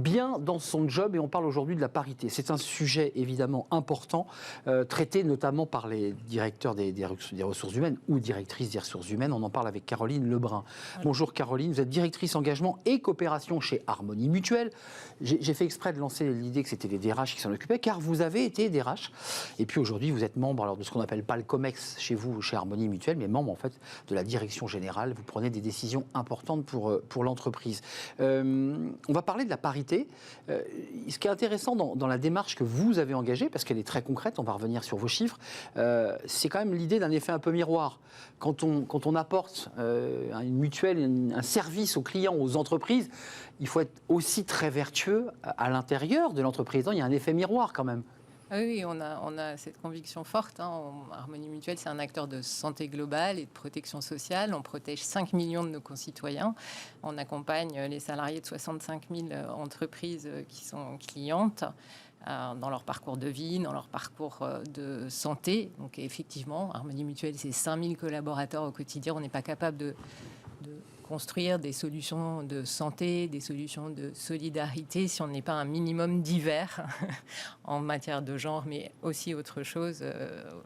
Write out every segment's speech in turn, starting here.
bien dans son job et on parle aujourd'hui de la parité. C'est un sujet évidemment important, traité notamment par les directeurs des ressources humaines ou directrices des ressources humaines. On en parle avec Caroline Lebrun. Bonjour Caroline, vous êtes directrice engagement et coopération chez Harmonie Mutuelle. J'ai fait exprès de lancer l'idée que c'était les DRH qui s'en occupaient, car vous avez été DRH. Et puis aujourd'hui, vous êtes membre alors, de ce qu'on appelle pas le COMEX chez vous, chez Harmonie Mutuelle, mais membre en fait de la direction générale. Vous prenez des décisions importantes pour l'entreprise. On va parler de la parité. Ce qui est intéressant dans la démarche que vous avez engagée, parce qu'elle est très concrète, on va revenir sur vos chiffres, c'est quand même l'idée d'un effet un peu miroir. Quand on apporte une mutuelle, un service aux clients, aux entreprises, il faut être aussi très vertueux à l'intérieur de l'entreprise. Il y a un effet miroir quand même. Oui, on a cette conviction forte. Harmonie Mutuelle, c'est un acteur de santé globale et de protection sociale. On protège 5 millions de nos concitoyens. On accompagne les salariés de 65 000 entreprises qui sont clientes dans leur parcours de vie, dans leur parcours de santé. Donc effectivement, Harmonie Mutuelle, c'est 5 000 collaborateurs au quotidien. On n'est pas capable de construire des solutions de santé, des solutions de solidarité, si on n'est pas un minimum divers en matière de genre, mais aussi autre chose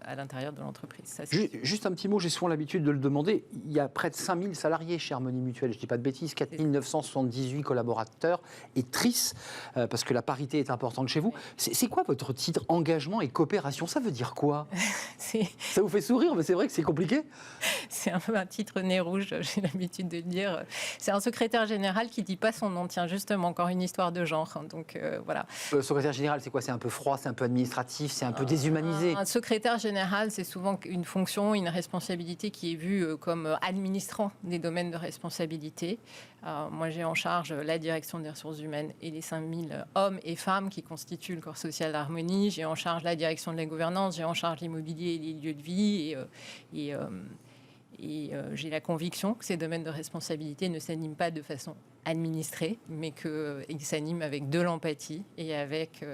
à l'intérieur de l'entreprise. Juste un petit mot, j'ai souvent l'habitude de le demander. Il y a près de 5000 salariés chez Harmonie Mutuelle, je ne dis pas de bêtises, 4978 collaborateurs et trices, parce que la parité est importante chez vous. C'est quoi votre titre engagement et coopération? Ça veut dire quoi? Ça vous fait sourire, mais c'est vrai que c'est compliqué. C'est un peu un titre nez rouge, j'ai l'habitude de dire. C'est un secrétaire général qui ne dit pas son nom. Tiens, justement, encore une histoire de genre. Donc, voilà. Le secrétaire général, c'est quoi? C'est un peu froid, c'est un peu administratif, c'est un peu déshumanisé. Un secrétaire général, c'est souvent une fonction, une responsabilité qui est vue comme administrant des domaines de responsabilité. Moi, j'ai en charge la direction des ressources humaines et les 5000 hommes et femmes qui constituent le corps social d'Harmonie. J'ai en charge la direction de la gouvernance, j'ai en charge l'immobilier et les lieux de vie. Et j'ai la conviction que ces domaines de responsabilité ne s'animent pas de façon administrée, mais qu'ils s'animent avec de l'empathie et avec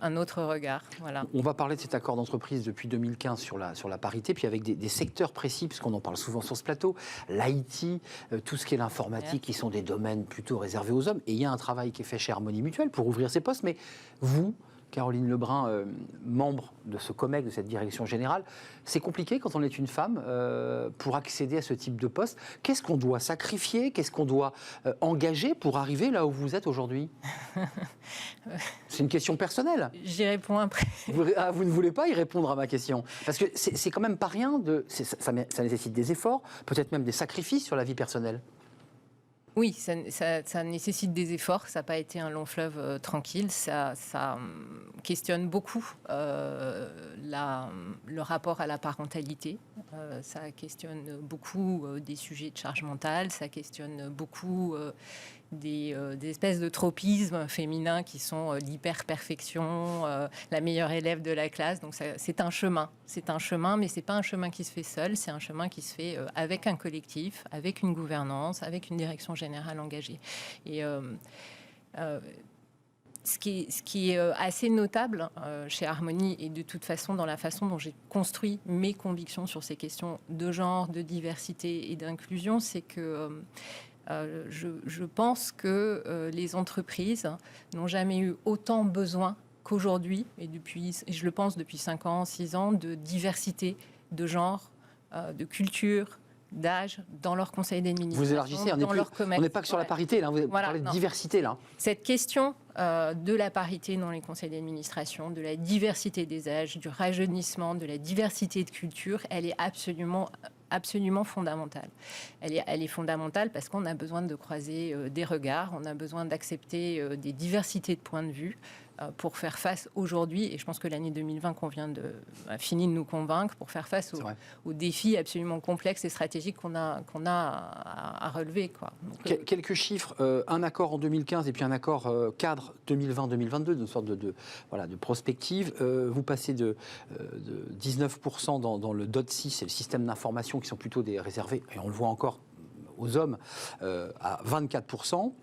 un autre regard. Voilà. On va parler de cet accord d'entreprise depuis 2015 sur la parité, puis avec des secteurs précis, puisqu'on en parle souvent sur ce plateau, l'IT, tout ce qui est l'informatique, qui sont des domaines plutôt réservés aux hommes. Et il y a un travail qui est fait chez Harmonie Mutuelle pour ouvrir ces postes, mais vous, Caroline Lebrun, membre de ce COMEX, de cette direction générale, c'est compliqué quand on est une femme pour accéder à ce type de poste. Qu'est-ce qu'on doit sacrifier? Qu'est-ce qu'on doit engager pour arriver là où vous êtes aujourd'hui? C'est une question personnelle. J'y réponds après. Vous ne voulez pas y répondre à ma question? Parce que c'est quand même pas rien, ça nécessite des efforts, peut-être même des sacrifices sur la vie personnelle. Oui, ça nécessite des efforts. Ça n'a pas été un long fleuve tranquille. Ça questionne beaucoup le rapport à la parentalité. Ça questionne beaucoup des sujets de charge mentale. Ça questionne beaucoup des espèces de tropismes féminins qui sont l'hyper-perfection, la meilleure élève de la classe. Donc c'est un chemin. C'est un chemin, mais ce n'est pas un chemin qui se fait seul. C'est un chemin qui se fait avec un collectif, avec une gouvernance, avec une direction générale engagée. Et ce qui est assez notable chez Harmonie, et de toute façon dans la façon dont j'ai construit mes convictions sur ces questions de genre, de diversité et d'inclusion, c'est que je pense que les entreprises n'ont jamais eu autant besoin qu'aujourd'hui, et je le pense depuis 5 ans, 6 ans, de diversité, de genre, de culture, d'âge dans leur conseil d'administration. Vous élargissez, on n'est pas que sur la parité, là, vous parlez de diversité. Là. Cette question de la parité dans les conseils d'administration, de la diversité des âges, du rajeunissement, de la diversité de culture, elle est absolument fondamentale. Elle est fondamentale parce qu'on a besoin de croiser des regards, on a besoin d'accepter des diversités de points de vue pour faire face aujourd'hui, et je pense que l'année 2020 finit de nous convaincre, pour faire face aux défis absolument complexes et stratégiques qu'on a à relever. Quoi. Donc, quelques chiffres, un accord en 2015 et puis un accord cadre 2020-2022, une sorte de prospective. Vous passez de 19% dans le DOT6, c'est le système d'information qui sont plutôt des réservés, et on le voit encore aux hommes à 24%.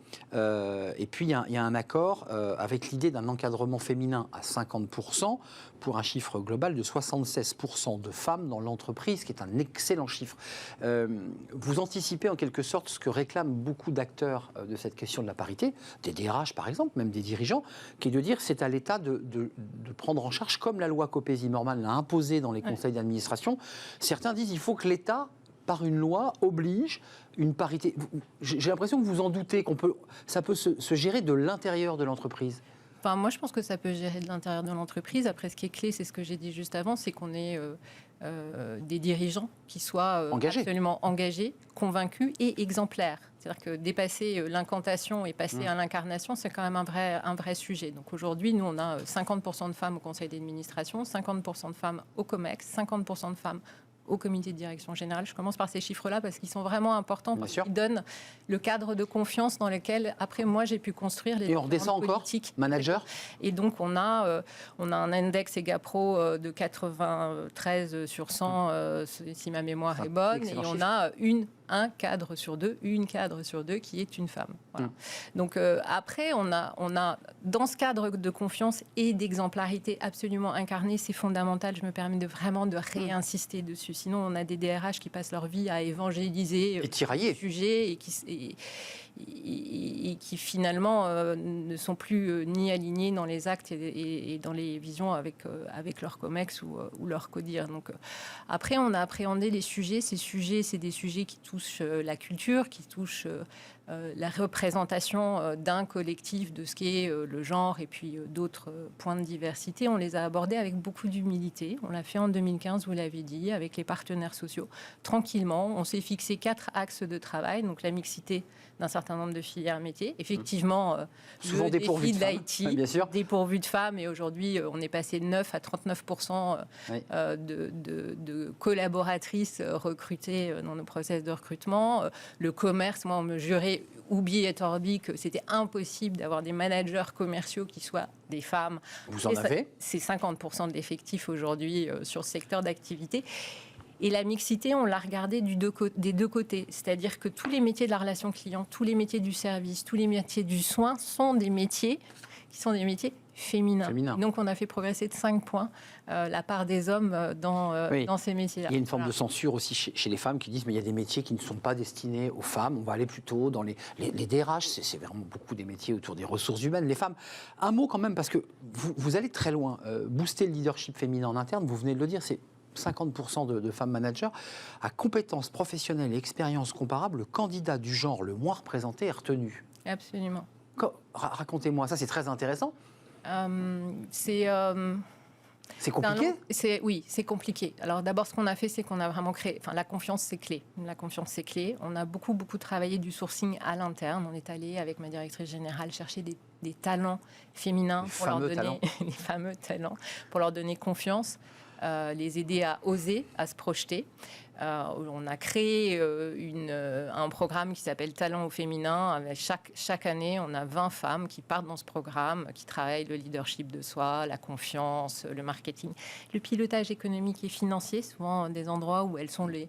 Et puis, il y a un accord avec l'idée d'un encadrement féminin à 50%, pour un chiffre global de 76% de femmes dans l'entreprise, qui est un excellent chiffre. Vous anticipez en quelque sorte ce que réclament beaucoup d'acteurs de cette question de la parité, des DRH par exemple, même des dirigeants, qui est de dire c'est à l'État de prendre en charge, comme la loi Copé-Zimmermann l'a imposé dans les conseils d'administration. Certains disent qu'il faut que l'État, par une loi, oblige une parité. J'ai l'impression que vous en doutez, ça peut se gérer de l'intérieur de l'entreprise. Enfin, moi, je pense que ça peut gérer de l'intérieur de l'entreprise. Après, ce qui est clé, c'est ce que j'ai dit juste avant, c'est qu'on ait des dirigeants qui soient absolument engagés, convaincus et exemplaires. C'est-à-dire que dépasser l'incantation et passer à l'incarnation, c'est quand même un vrai sujet. Donc aujourd'hui, nous, on a 50% de femmes au conseil d'administration, 50% de femmes au COMEX, 50% de femmes au comité de direction générale. Je commence par ces chiffres-là parce qu'ils sont vraiment importants, parce qu'ils donnent le cadre de confiance dans lequel, après, moi, j'ai pu construire les politiques. Manager. Et donc, on a un index EGAPRO de 93 sur 100, si ma mémoire est bonne, et on a un cadre sur deux, une cadre sur deux qui est une femme. Voilà. Donc après, on a dans ce cadre de confiance et d'exemplarité absolument incarné, c'est fondamental. Je me permets vraiment de réinsister dessus. Sinon, on a des DRH qui passent leur vie à évangéliser et tirailler le sujet et qui finalement ne sont plus ni alignés dans les actes et dans les visions avec leur COMEX ou leur CODIR. Donc après, on a appréhendé les sujets. Ces sujets, c'est des sujets qui touchent la culture, qui touchent la représentation d'un collectif de ce qu'est le genre et puis d'autres points de diversité. On les a abordés avec beaucoup d'humilité. On l'a fait en 2015, vous l'avez dit, avec les partenaires sociaux. Tranquillement, on s'est fixé 4 axes de travail. Donc la mixité d'un certain nombre de filières métiers. Effectivement, souvent le défi de l'IT, dépourvu de femmes. Et aujourd'hui, on est passé de 9 à 39% de collaboratrices recrutées dans nos process de recrutement. Le commerce, moi, on me jurait oublié et torbi que c'était impossible d'avoir des managers commerciaux qui soient des femmes. Vous en avez ? C'est 50% de l'effectif aujourd'hui sur ce secteur d'activité. Et la mixité, on l'a regardée des deux côtés. C'est-à-dire que tous les métiers de la relation client, tous les métiers du service, tous les métiers du soin sont des métiers qui sont des métiers féminins. Donc, on a fait progresser de 5 points la part des hommes dans ces métiers-là. Il y a une forme de censure aussi chez les femmes qui disent mais il y a des métiers qui ne sont pas destinés aux femmes. On va aller plutôt dans les DRH. C'est vraiment beaucoup des métiers autour des ressources humaines. Les femmes, un mot quand même, parce que vous allez très loin. Booster le leadership féminin en interne, vous venez de le dire, c'est 50% de femmes managers. À compétences professionnelles et expériences comparables, le candidat du genre le moins représenté est retenu. Absolument. Racontez-moi, ça c'est très intéressant. C'est compliqué ? Oui, c'est compliqué. Alors d'abord, ce qu'on a fait, c'est qu'on a vraiment créé... Enfin, la confiance, c'est clé. La confiance, c'est clé. On a beaucoup travaillé du sourcing à l'interne. On est allé, avec ma directrice générale, chercher des talents féminins pour leur donner... les fameux talents, pour leur donner confiance. Les aider à oser, à se projeter. On a créé un programme qui s'appelle Talent au féminin. Chaque année, on a 20 femmes qui partent dans ce programme, qui travaillent le leadership de soi, la confiance, le marketing, le pilotage économique et financier, souvent des endroits où elles sont les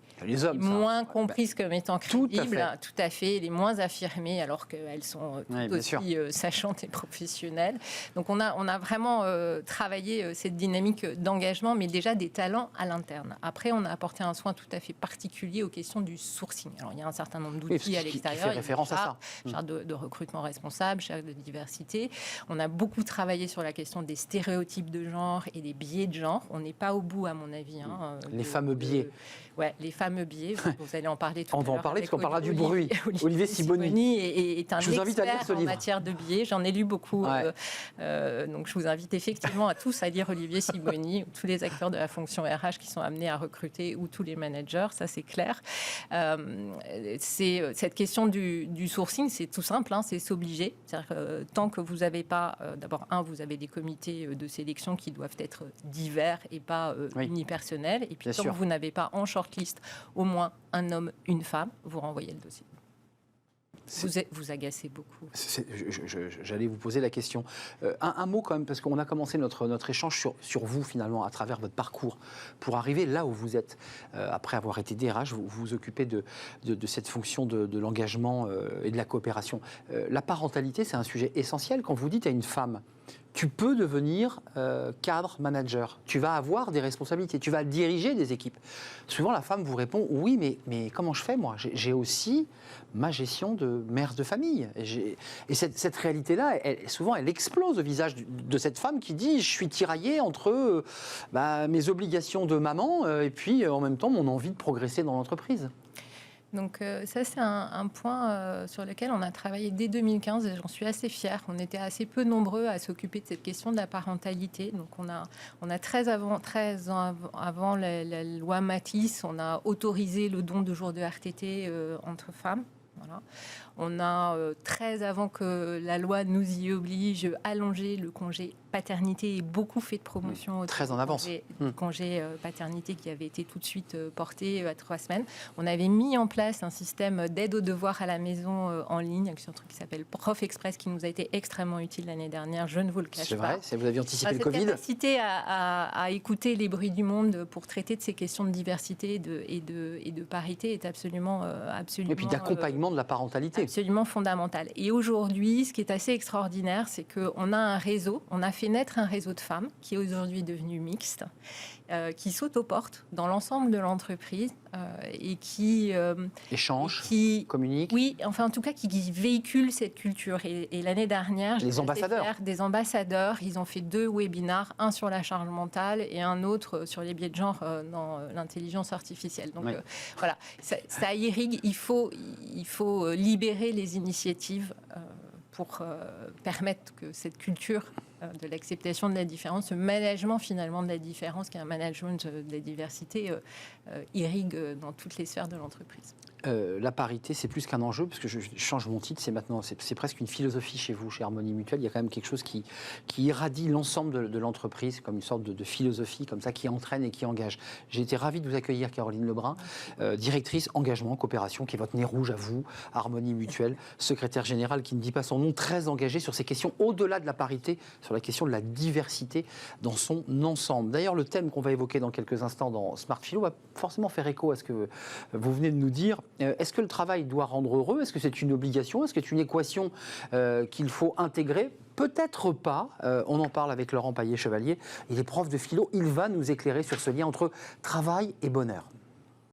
moins comprises comme étant crédibles, tout à fait, les moins affirmées, alors qu'elles sont tout aussi sachantes et professionnelles. Donc on a vraiment travaillé cette dynamique d'engagement, mais déjà des talents à l'interne. Après, on a apporté un soin tout à fait particulier aux questions du sourcing. Alors, il y a un certain nombre d'outils à l'extérieur. Qui fait référence à ça. Charte de recrutement responsable, charte de diversité. On a beaucoup travaillé sur la question des stéréotypes de genre et des biais de genre. On n'est pas au bout, à mon avis. Les fameux biais. Ouais, les fameux biais. Vous allez en parler tout à l'heure. On va en parler parce qu'on parlera du bruit. Olivier Sibony est un expert en matière de biais. J'en ai lu beaucoup. Donc, je vous invite effectivement à tous à lire Olivier Sibony, tous les acteurs de la fonction RH qui sont amenés à recruter, ou tous les managers, ça c'est clair. Cette question du sourcing, c'est tout simple, c'est s'obliger. C'est-à-dire, tant que vous n'avez pas, d'abord, vous avez des comités de sélection qui doivent être divers et pas unipersonnels. Et puis, tant que vous n'avez pas en shortlist au moins un homme, une femme, vous renvoyez le dossier. Vous agacez beaucoup. J'allais vous poser la question. Un mot quand même, parce qu'on a commencé notre échange sur vous finalement, à travers votre parcours, pour arriver là où vous êtes. Après avoir été DRH, vous vous occupez de cette fonction de l'engagement et de la coopération. La parentalité, c'est un sujet essentiel. Quand vous dites à une femme, tu peux devenir cadre, manager. Tu vas avoir des responsabilités, tu vas diriger des équipes. Souvent, la femme vous répond, oui, mais comment je fais, moi ? J'ai aussi ma gestion de mère de famille. Et cette réalité-là, souvent, elle explose au visage de cette femme qui dit, je suis tiraillée entre mes obligations de maman et puis, en même temps, mon envie de progresser dans l'entreprise. Donc ça, c'est un point sur lequel on a travaillé dès 2015 et j'en suis assez fière. On était assez peu nombreux à s'occuper de cette question de la parentalité. Donc on a 13 ans avant la loi Matisse, on a autorisé le don de jours de RTT entre femmes. Voilà. On a 13 avant que la loi nous y oblige, allongé le congé paternité et beaucoup fait de promotion. Très en avance. Congé paternité qui avait été tout de suite porté à 3 semaines. On avait mis en place un système d'aide aux devoirs à la maison en ligne, avec un truc qui s'appelle Prof Express, qui nous a été extrêmement utile l'année dernière. Je ne vous le cache pas. C'est vrai, vous aviez anticipé le Covid. Cette capacité à écouter les bruits du monde pour traiter de ces questions de diversité et de parité est absolument. Et puis d'accompagnement de la parentalité. Absolument fondamental. Et aujourd'hui, ce qui est assez extraordinaire, c'est qu'on a un réseau, on a fait naître un réseau de femmes qui est aujourd'hui devenu mixte, qui s'autoporte dans l'ensemble de l'entreprise et qui échange, communique. Oui, enfin en tout cas qui véhicule cette culture. Et l'année dernière, les ambassadeurs. Des ambassadeurs, ils ont fait 2 webinars, un sur la charge mentale et un autre sur les biais de genre dans l'intelligence artificielle. Donc voilà, ça irrigue. Il faut libérer les initiatives pour permettre que cette culture de l'acceptation de la différence, ce management finalement de la différence, qui est un management de la diversité, irrigue dans toutes les sphères de l'entreprise. La parité, c'est plus qu'un enjeu, parce que je change mon titre, c'est presque une philosophie chez vous, chez Harmonie Mutuelle. Il y a quand même quelque chose qui irradie l'ensemble de l'entreprise, comme une sorte de philosophie, comme ça, qui entraîne et qui engage. J'ai été ravi de vous accueillir, Caroline Lebrun, directrice engagement, coopération, qui est votre nez rouge à vous, Harmonie Mutuelle, secrétaire générale, qui ne dit pas son nom, très engagée sur ces questions, au-delà de la parité, sur la question de la diversité dans son ensemble. D'ailleurs, le thème qu'on va évoquer dans quelques instants dans Smart Philo va forcément faire écho à ce que vous venez de nous dire. Est-ce que le travail doit rendre heureux ? Est-ce que c'est une obligation ? Est-ce que c'est une équation qu'il faut intégrer ? Peut-être pas. On en parle avec Laurent Paillet-Chevalier. Il est prof de philo. Il va nous éclairer sur ce lien entre travail et bonheur.